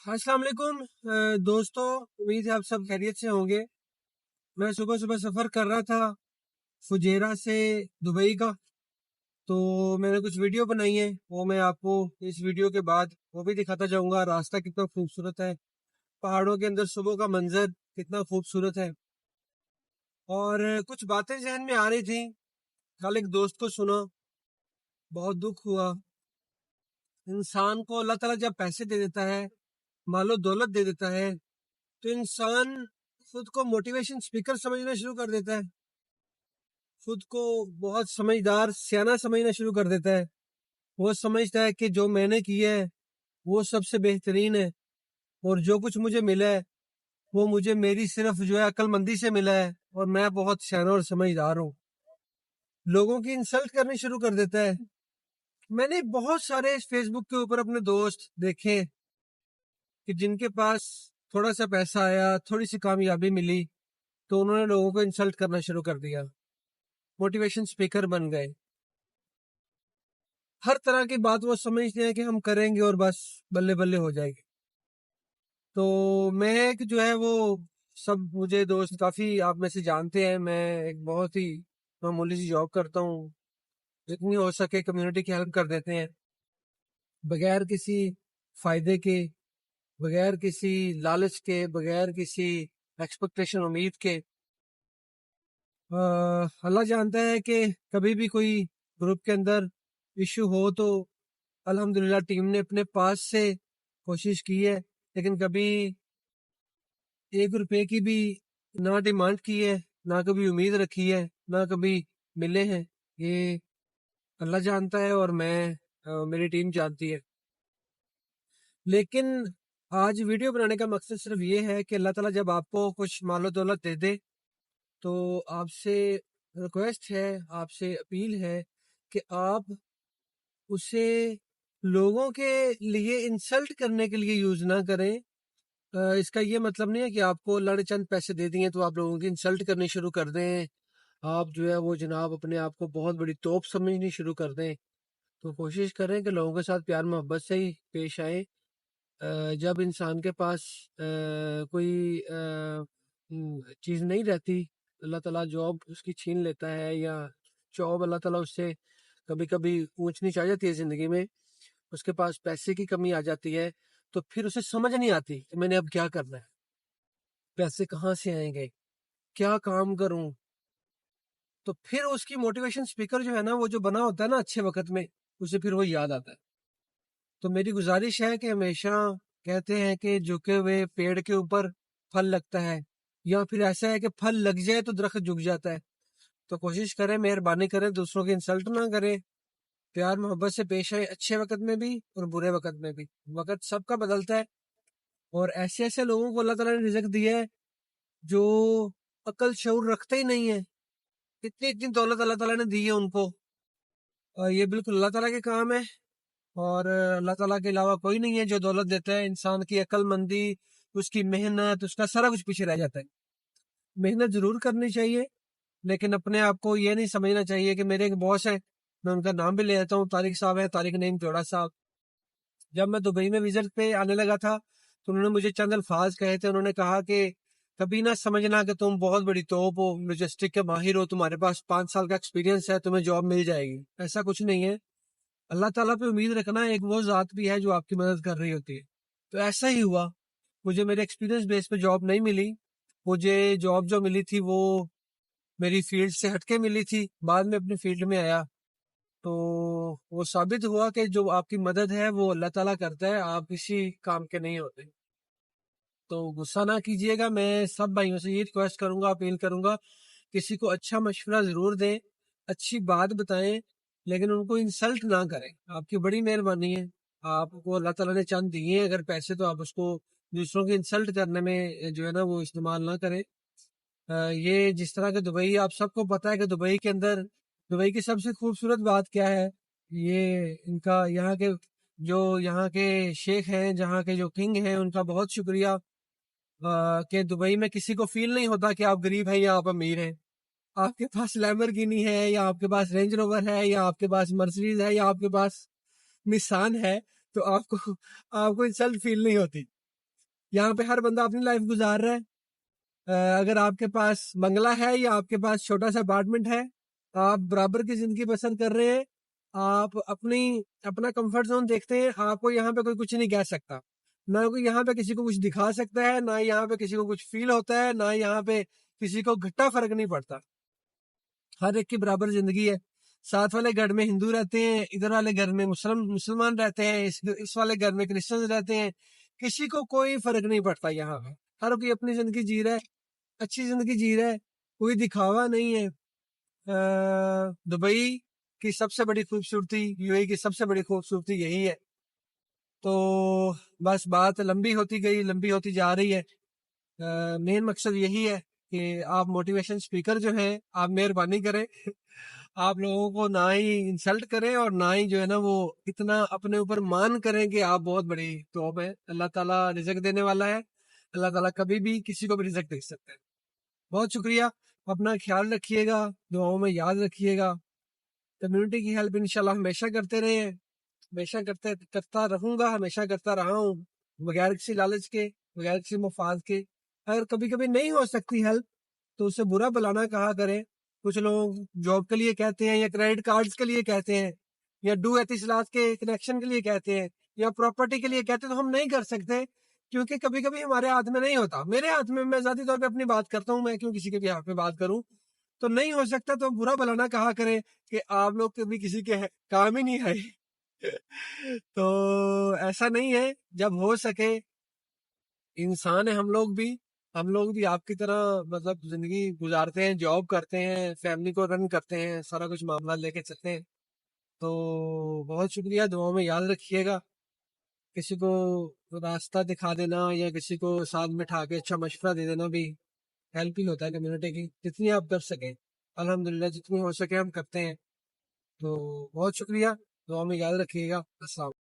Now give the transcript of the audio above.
अस्सलाम वालेकुम दोस्तों, उम्मीद है आप सब खैरियत से होंगे। मैं सुबह सुबह सफ़र कर रहा था फुजेरा से दुबई का, तो मैंने कुछ वीडियो बनाई है, वो मैं आपको इस वीडियो के बाद वो भी दिखाता जाऊंगा। रास्ता कितना खूबसूरत है, पहाड़ों के अंदर सुबह का मंजर कितना खूबसूरत है। और कुछ बातें जहन में आ रही थी, कल एक दोस्त को सुना, बहुत दुख हुआ। इंसान को अल्लाह ताला जब पैसे दे देता है, मालो दौलत दे देता है, तो इंसान खुद को मोटिवेशन स्पीकर समझना शुरू कर देता है, खुद को बहुत समझदार सियाना समझना शुरू कर देता है। वो समझता है कि जो मैंने किया है वो सबसे बेहतरीन है, और जो कुछ मुझे मिला है वो मुझे मेरी सिर्फ जो है अक्लमंदी से मिला है, और मैं बहुत सियाना और समझदार हूँ। लोगों की इंसल्ट करनी शुरू कर देता है। मैंने बहुत सारे फेसबुक के ऊपर अपने दोस्त देखे कि जिनके पास थोड़ा सा पैसा आया, थोड़ी सी कामयाबी मिली, तो उन्होंने लोगों को इंसल्ट करना शुरू कर दिया, मोटिवेशन स्पीकर बन गए। हर तरह की बात वो समझते हैं कि हम करेंगे और बस बल्ले बल्ले हो जाएगी। तो मैं एक जो है वो सब, मुझे दोस्त काफी आप में से जानते हैं, मैं एक बहुत ही मामूली सी जॉब करता हूँ। जितनी हो सके कम्युनिटी की हेल्प कर देते हैं, बगैर किसी फायदे के, बगैर किसी लालच के, बगैर किसी एक्सपेक्टेशन उम्मीद के। अल्लाह जानता है कि कभी भी कोई ग्रुप के अंदर इशू हो तो अल्हम्दुलिल्लाह टीम ने अपने पास से कोशिश की है, लेकिन कभी 1 रुपए की भी ना डिमांड की है, ना कभी उम्मीद रखी है, ना कभी मिले हैं। ये अल्लाह जानता है और मेरी टीम जानती है। लेकिन आज वीडियो बनाने का मकसद सिर्फ ये है कि अल्लाह ताला जब आपको कुछ मालो दौलत दे दे, तो आपसे रिक्वेस्ट है, आपसे अपील है कि आप उसे लोगों के लिए इंसल्ट करने के लिए यूज ना करें। इसका ये मतलब नहीं है कि आपको अल्लाह ने चंद पैसे दे दिए तो आप लोगों की इंसल्ट करनी शुरू कर दें, आप जो है वो जनाब अपने आप को बहुत बड़ी तोप समझनी शुरू कर दें। तो कोशिश करें कि लोगों के साथ प्यार मोहब्बत से ही पेश आए। जब इंसान के पास कोई चीज़ नहीं रहती, अल्लाह ताला जॉब उसकी छीन लेता है, या जॉब अल्लाह ताला उससे कभी कभी ऊंच नीच आ जाती है ज़िंदगी में, उसके पास पैसे की कमी आ जाती है, तो फिर उसे समझ नहीं आती कि मैंने अब क्या करना है, पैसे कहाँ से आएंगे, क्या काम करूं। तो फिर उसकी मोटिवेशन स्पीकर जो है ना, वो जो बना होता है ना अच्छे वक्त में, उसे फिर वो याद आता है। तो मेरी गुजारिश है कि हमेशा कहते हैं कि झुके हुए पेड़ के ऊपर फल लगता है, या फिर ऐसा है कि फल लग जाए तो दरख्त झुक जाता है। तो कोशिश करें, मेहरबानी करें, दूसरों की इंसल्ट ना करें, प्यार मोहब्बत से पेश आए, अच्छे वक्त में भी और बुरे वक्त में भी। वक्त सबका बदलता है, और ऐसे ऐसे लोगों को अल्लाह ताला ने रिज़्क दिया है जो अकल शऊर रखते ही नहीं है। इतनी इतनी दौलत अल्लाह ताला ने दी है उनको, और ये बिल्कुल अल्लाह ताला के काम है। और अल्लाह ताला के अलावा कोई नहीं है जो दौलत देता है। इंसान की अक्लमंदी, उसकी मेहनत, उसका सारा कुछ पीछे रह जाता है। मेहनत जरूर करनी चाहिए, लेकिन अपने आप को ये नहीं समझना चाहिए कि मेरे एक बॉस है, मैं उनका नाम भी ले लेता हूँ, तारिक साहब है, तारिक नईम टोड़ा साहब। जब मैं दुबई में विजिट पे आने लगा था, तो उन्होंने मुझे चंद अल्फाज कहे थे। उन्होंने कहा कि कभी ना समझना कि तुम बहुत बड़ी तोप हो, लॉजिस्टिक के माहिर हो, तुम्हारे पास 5 साल का एक्सपीरियंस है, तुम्हें जॉब मिल जाएगी। ऐसा कुछ नहीं है। अल्लाह ताला पे उम्मीद रखना एक वो ज़ात भी है जो आपकी मदद कर रही होती है। तो ऐसा ही हुआ, मुझे मेरे एक्सपीरियंस बेस पे जॉब नहीं मिली। मुझे जॉब जो मिली थी वो मेरी फील्ड से हटके मिली थी, बाद में अपनी फील्ड में आया। तो वो साबित हुआ कि जो आपकी मदद है वो अल्लाह ताला करता है, आप किसी काम के नहीं होते। तो गुस्सा ना कीजिएगा, मैं सब भाइयों से ये रिक्वेस्ट करूंगा, अपील करूंगा, किसी को अच्छा मशवरा जरूर दें, अच्छी बात बताएं, लेकिन उनको इंसल्ट ना करें। आपकी बड़ी मेहरबानी है, आपको अल्लाह ताला ने चंद दिए हैं अगर पैसे, तो आप उसको दूसरों की इंसल्ट करने में जो है ना वो इस्तेमाल ना करें। ये जिस तरह के दुबई, आप सबको पता है कि दुबई के अंदर, दुबई की सबसे खूबसूरत बात क्या है, ये इनका यहाँ के जो यहाँ के शेख हैं, जहाँ के जो किंग हैं, उनका बहुत शुक्रिया कि दुबई में किसी को फील नहीं होता कि आप गरीब हैं या आप अमीर हैं। आपके पास लैम्बोर्गिनी है, या आपके पास रेंज रोवर है, या आपके पास मर्सिडीज है, या आपके पास निसान है, तो आपको आपको इंसल्ट फील नहीं होती। یہاں پہ ہر بندہ اپنی لائف گزار رہا ہے. اگر آپ کے پاس بنگلہ ہے یا آپ کے پاس چھوٹا سا اپارٹمنٹ ہے، آپ برابر کی زندگی بسر کر رہے ہیں. آپ اپنا کمفرٹ زون دیکھتے ہیں. آپ کو یہاں پہ کوئی کچھ نہیں کہہ سکتا، نہ کوئی یہاں پہ کسی کو کچھ دکھا سکتا ہے، نہ یہاں پہ کسی کو کچھ فیل ہوتا ہے، نہ یہاں پہ کسی کو گھٹا فرق نہیں پڑتا. ہر ایک کی برابر زندگی ہے. ساتھ والے گھر میں ہندو رہتے ہیں، ادھر والے گھر میں مسلمان رہتے ہیں، اس والے گھر میں کرسچن رہتے ہیں. کسی کو کوئی فرق نہیں پڑتا. یہاں پہ ہر کوئی اپنی زندگی جی رہا ہے، اچھی زندگی جی رہا ہے، کوئی دکھاوا نہیں ہے. دبئی کی سب سے بڑی خوبصورتی، یو اے کی سب سے بڑی خوبصورتی یہی ہے. تو بس بات لمبی ہوتی گئی، لمبی ہوتی جا رہی ہے. مین مقصد یہی ہے کہ آپ موٹیویشن اسپیکر جو ہیں، آپ مہربانی کریں، آپ لوگوں کو نہ ہی انسلٹ کریں اور نہ ہی جو ہے نا وہ اتنا اپنے اوپر مان کریں کہ آپ بہت بڑی ٹاپ ہے. اللہ تعالیٰ رزق دینے والا ہے. اللہ تعالیٰ کبھی بھی کسی کو بھی رزق دے سکتا ہے. بہت شکریہ. اپنا خیال رکھیے گا، دعاؤں میں یاد رکھیے گا. کمیونٹی کی ہیلپ انشاءاللہ ہمیشہ کرتے رہے ہیں، ہمیشہ کرتا رہوں گا، ہمیشہ کرتا رہا ہوں، بغیر کسی لالچ کے، بغیر کسی مفاد کے. اگر کبھی کبھی نہیں ہو سکتی ہیلپ تو اسے برا بلانا کہا کریں. کچھ لوگ جاب کے لیے کہتے ہیں، یا کریڈٹ کارڈز کے لیے کہتے ہیں، یا ڈو اتصالات کے کنیکشن کے لیے کہتے ہیں، یا پراپرٹی کے لیے کہتے ہیں. تو ہم نہیں کر سکتے کیونکہ کبھی کبھی ہمارے ہاتھ میں نہیں ہوتا. میرے ہاتھ میں ذاتی طور پہ اپنی بات کرتا ہوں، میں کیوں کسی کے بھی ہاتھ میں بات کروں. تو نہیں ہو سکتا تو برا بلانا کہا کریں کہ آپ لوگ کبھی کسی کے کام ہی نہیں آئے. تو ایسا نہیں ہے. جب ہو سکے، انسان ہے ہم لوگ بھی آپ کی طرح مطلب زندگی گزارتے ہیں، جاب کرتے ہیں، فیملی کو رن کرتے ہیں، سارا کچھ معاملہ لے کے چلتے ہیں. تو بہت شکریہ. دعاؤں میں یاد رکھیے گا. کسی کو راستہ دکھا دینا یا کسی کو ساتھ میں اٹھا کے اچھا مشورہ دے دینا بھی ہیلپ ہی ہوتا ہے کمیونٹی کی. جتنی آپ کر سکیں، الحمدللہ جتنی ہو سکے ہم کرتے ہیں. تو بہت شکریہ. دعا میں یاد رکھیے گا. السلام.